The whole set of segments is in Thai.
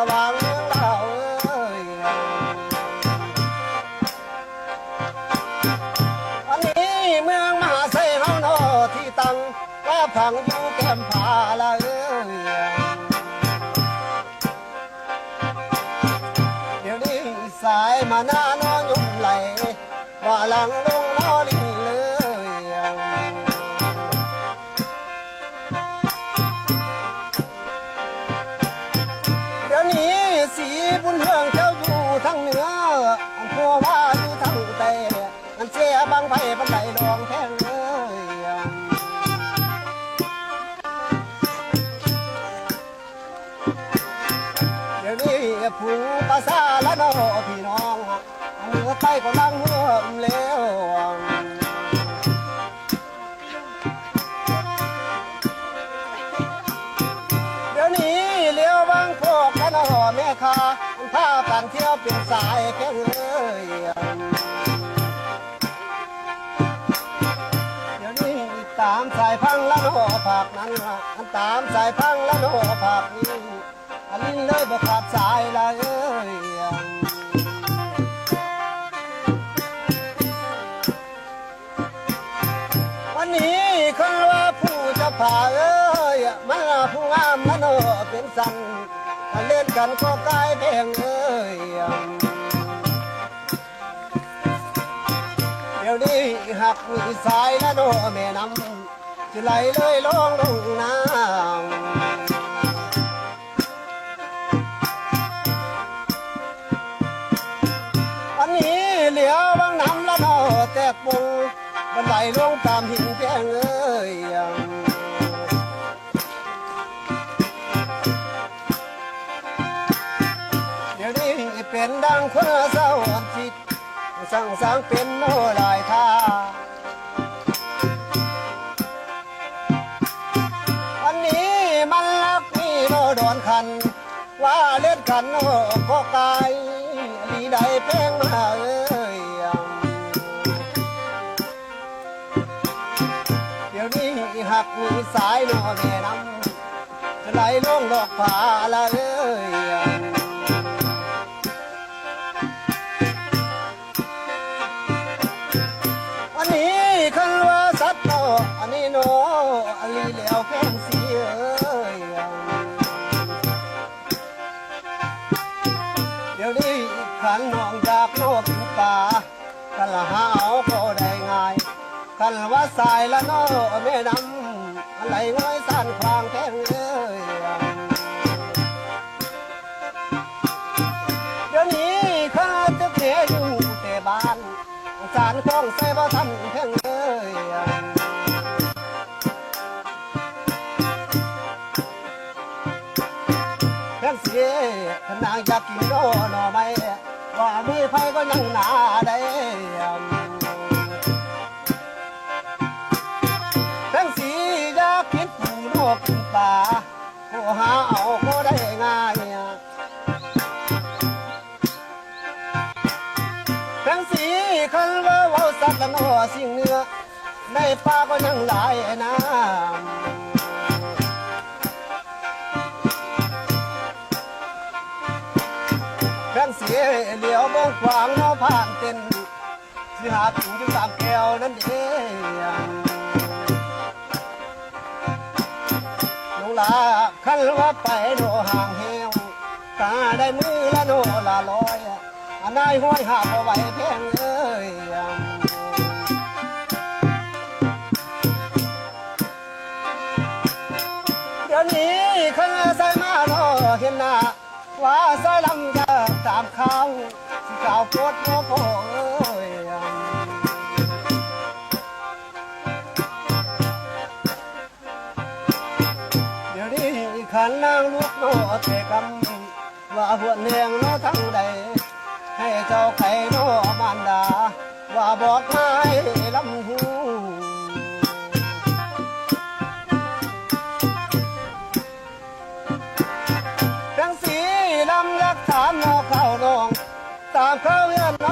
ว่างเมืองลาวอันนี้เมืองมหาไซเฮาโนที่ตั้งว่าพังอยู่แก้มผาละเดี๋ยวนี้สายมาหน้าน้อยุ่มไหลว่าหลังลงน้อลิงเลยเดี๋ยวนี้สีบุญเฮืองเจ้าอยู่ทั้งเหนืออันพัวว่าอยู่ทั้งใต้อันเสียบางไผ่บันไดดองแท่งเลยเดี๋ยวนี้ผู้ภาษาละน้อพี่น้องเมื่อไปก็ลังหัวเลี้ยวเดี๋ยวนี้เลี้ยวบางพวกละน้อแม่ค้าพากันเที่ยวเป็นสายแค่เลยเดี๋ยวนี้ตามสายพังละน้อผักนั้นตามสายพังละน้อผักนี้อันนี้เลยบ่ขาดสายละวันนี้คนว่าผู้จะผ่ามันผู้งามละน้อเป็นสันเล่นกันก็กลายแพงเดี๋ยวนี้หักมีสายละโนแม่น้ำจะไหลเลยลงลงน้ำอันนี้เหลียวบางน้ำละโนแตกปุงมันไหลลงตามหินแพงเป็นดังคนเศร้าจิตสั่งสางเป็นโนลายท่าวันนี้มันลักนี่โนโดนคันว่าเล่นกันโนก็กายลีใดเพลงมาเดี๋ยวนี้หักมีสายโนแม่น้ำจะไหลลงดอกผาละอันนี้คันว่าสัตว์โนอันนี้โนอันนี้เหลวแค่สีเดี๋ยวนี้ขันน้องจากโนกินป่าคันละหาเอาก็ได้ง่ายคันว่าสายละโนแม่น้ำอะไรง่อยสั่นควางแพงเดี๋ยวนี้ข้าจะเสียอยู่แต่บ้านสารคล้องใส่บ่ทันเพ่งเลยเพ่งเสียขนางอยากกินโน่หน่อไม้ว่ามีไฟก็ยังหนาได้เพ่งสีอยากกินปูนกกินปลาก็หาเอาก็ได้ง่ายเพ่งสีคันว่าเว้าสัตว์ละโนสิ่งเนื้อในป่าก็ยังหลายน้ำเพ่งสีเหลียวเบื้องขวางน้อผ่านเต้นสิหาถึงอยู่ตามแก้วนั่นเองน้องลาคันว่าไปโนห่างเหี่ยวตาได้มือละโนละลอยอันนายห้อยหาเอาไว้แพงเดี๋ยวนี้ข้าใส่มาโนเห็นหน้าว่าใส่ลำยาตามข้าวสิกาวโคตรโนโพเดี๋ยวนี้ขันนางลูกโนเตกำว่าหัวเนียงโนทั้งใดให้เจ้าไข่โนมารดาว่าบอกให้ลำหูทั้งสีลำยักษ์ถามโนเข้าน้องตามเขาเฮือนโน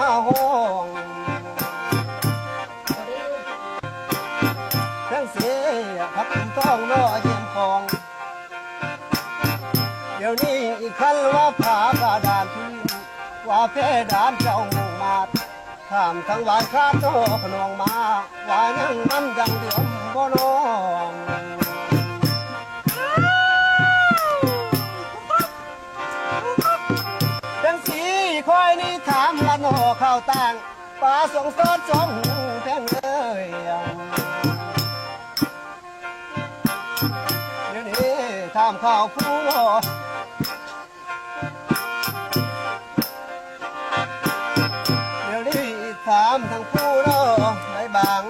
ห้าห้องทั้งสีพักท้องโนเยี่ยมกองเดี๋ยวนี้คัน าเฟดานเจ้ามุ่งมาถามทั้งวานคาโตขนองมาว่ายังมันยังเดือมบ่น้องจังสีคอยนี่ถามละโนข้าวตังป่าส่งสอดสองหูแทงเลยเดี๋ยวนี้ถามข้าวผู้ถามทั้งผู้เนาะไม่บาง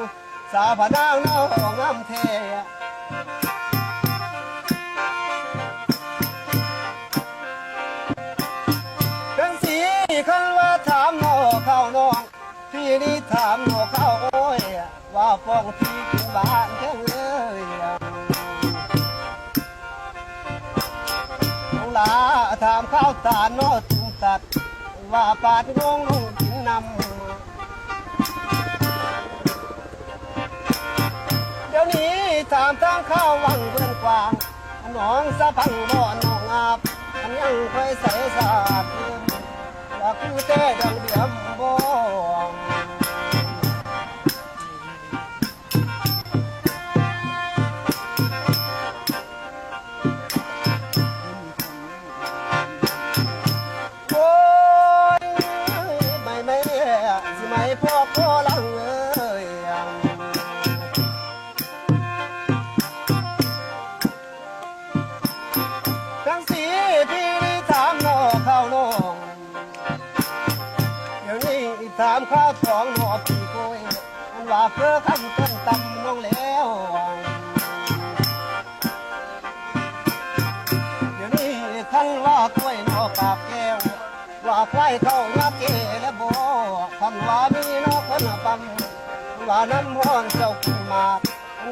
สาวผนางเนาะงามเททั้งสีคันว่าถามเนาะเข้าน้องพี่นี่ถามเนาะเข้าโอ้ยว่าฟ้องพี่ถึงบ้านแค่เลยน้องลาถามข้าวตาเนาะจุงตัดว่าปาดงงลุงกินนำเดี๋ยวนี้ถามทางข้าววังเพื่อนกวางน้องสะพังบ่อนน้องอาบมันยังคอยใส่สาดว่าคือแต่ดังเดียมบ่พวกพ่อลังเอ้ยทั้งสีพี่นี่ถามนอข้าวน้องเดี๋ยวนี้ถามข้าวสองนอพี่โกยมันว่าเพื่อคำต้นตำน้องแล้วเดี๋ยวนี้ท่านว่ากล้วยนอปากแก้วว่าควายเข้ายักเกและบ่ท่านว่ามีนอกคนปั๊มว่าน้ำห้อนเจ้าขึ้นมา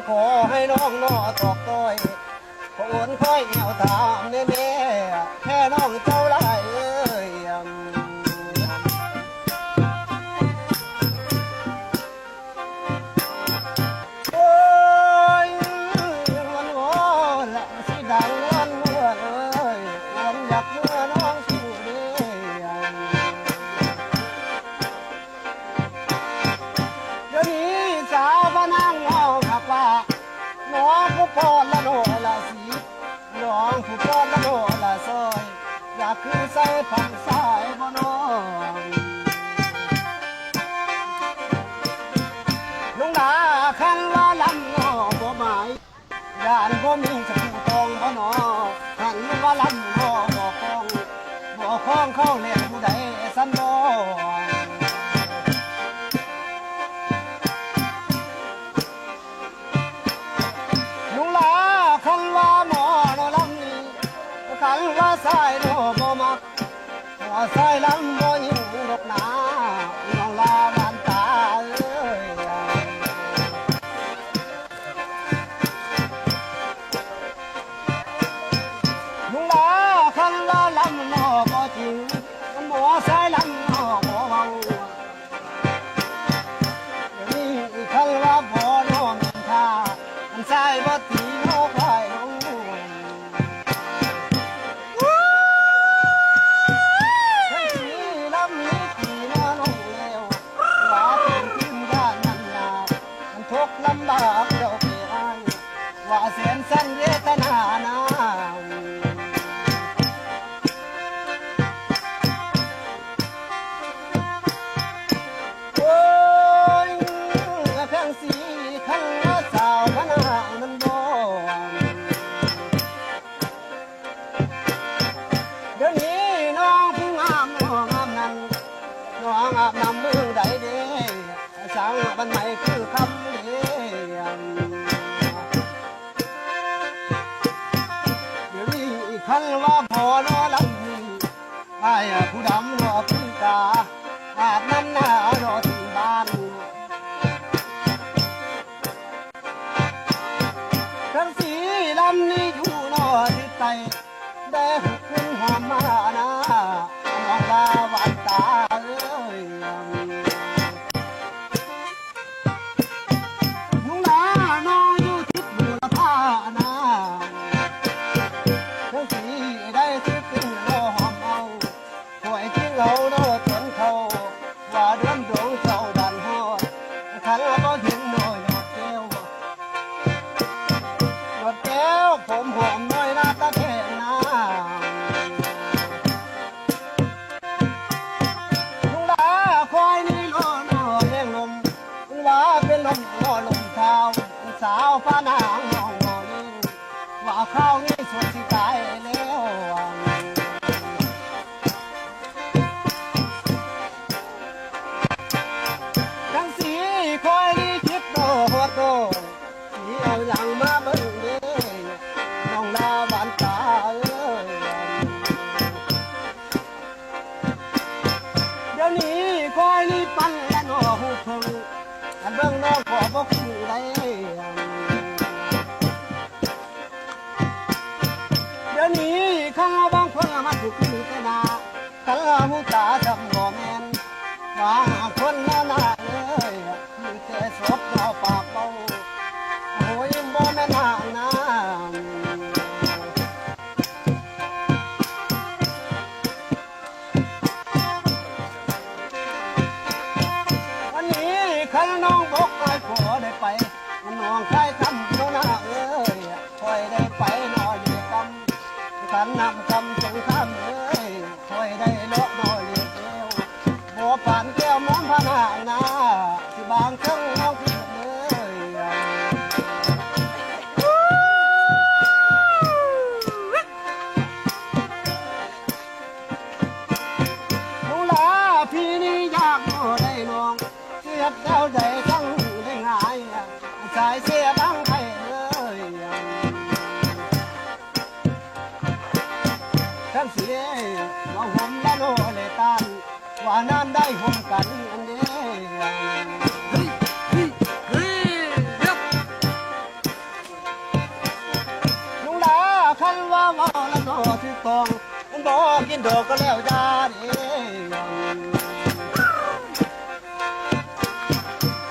ขอให้น้องนอตอกต้อยขอโอนค่อยแอวถามแน่ๆแค่น้องเจ้าไรเอ้ยโอ้ยวันวอนละสิดังวันเมื่อเอ้ยวันอยากเมื่อน้องสู้เด้เดี๋ยวนี้สาวมานั่งเล่าครับว่าน้องผู้พอละโนละสีน้องผู้พอละโนละซอยอยากคือใส่ผักสายบ่น้องลุงนาคันว่าลำน้อบ่หมายยานบ่มีจะผู้ตองบ่น้อคันว่าลำน้อบ่คองบ่คองเข้าเลี้ยงผู้ใดสันน้อคันว่าหมอโนลำนี้คันว่าสายโนบ่มักหัวสายลำบ่ยิ่งดอกหนาน้องลาบ้านตาเอ้ยลุงลาคันว่าลำโนบ่จริงหมอสายลำโนบ่เบาเดี๋ยวนี้คันว่าบ่โนมีท่าอันสายบ่ตีโนควายลำบากเจ้าเปี่ยนว่าเสียนสั้นเวทนานาโอ้ยแพงสีขันว่าสาวพนานั้นบ่เดี๋ยวนี้น้องผู้งามน้องงามนั้นน้องอาบน้ำมือใดเด้สาวบันใหม่คือคำคันว่าพอโนลำไอ้ผู้ดำรอพึ่งตาอาบน้ำหน้ารอถึงบ้านคันสีลำนี้อยู่นอที่ไตได้หุบขึ้นหอมมานะน้องลาหวานตาเอ้ย าวฟ้านางมองมองว่าข้าวนี้สดสิตายแล้วทั้งสีคอยดีคิดโตหัวโตสีเอาอย่างมาเบิ่งเด้น้องลาหวานตาเดี๋ยวนี้คอยรีบปั้นและนอหูเพิ่งอันเบิ่งน้องขอบอกคือได้เดี๋ยวนี้ข้าบางเพิ่งมาถูกคือแต่นาข้าหูตาจำบ่แม่นว่าคนหน้าเลยมีแต่ศพนอปากเบาโอ้ยบ่แม่นห่างนะวันนี้ข้าน้องบอกคอยขอได้ไปน้องใครคำโนนาเอ้ยคอยได้ไปนอนเดียกำขันนำคำสงครามเอ้ยคอยได้เลาะนอนเดียเอวบัวผ่านแก้วมองพานานาที่บางครั้งน้องคิดเลยน้องลาพี่นี่อยากโน่ได้น้องเสียดเดาใจทั้งได้ง่ายสายเสียบังไทยเลยทั้งเสียว่าผมและโนเลยตันว่าน้ำได้ผมกันอันเดีลุงลาคันว่าเมาและโนที่ตองมันบอกกินดอกก็แล้วยาดี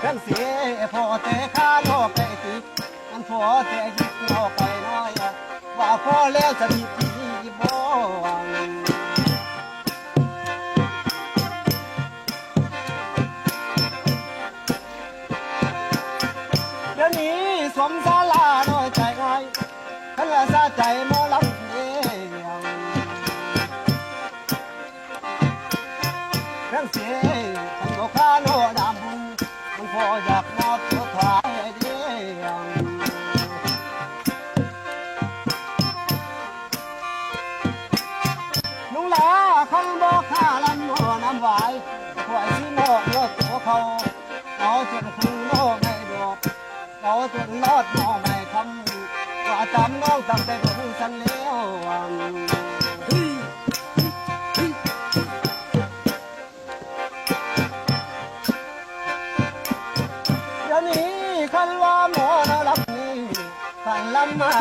กันเสียพอแต่ข้าโลกไก่ติมันพอแต่ยิบโลกไปน้อยว่าพอแล้วจะมีพี่บ่เดี๋ยวนี้สมศาลาน้อยใจง่ายขันละซาใจหมอลำเดียวกันเสียขันบอกข้าโนดำบุญมันพออยากมอบตัวถวายเดียวลุงลาคันบอกข้าลำโนน้ำไหวถวายสิโนเลือดตัวเขาเอาจนคุณโนไม่ดอกเอาจนรอดโนไม่ทำว่าจำน้องตั้งแต่เป็นสันเลี้ยวเดี๋ยวนี้คันว่าหมอนะรับนี่คันลำมา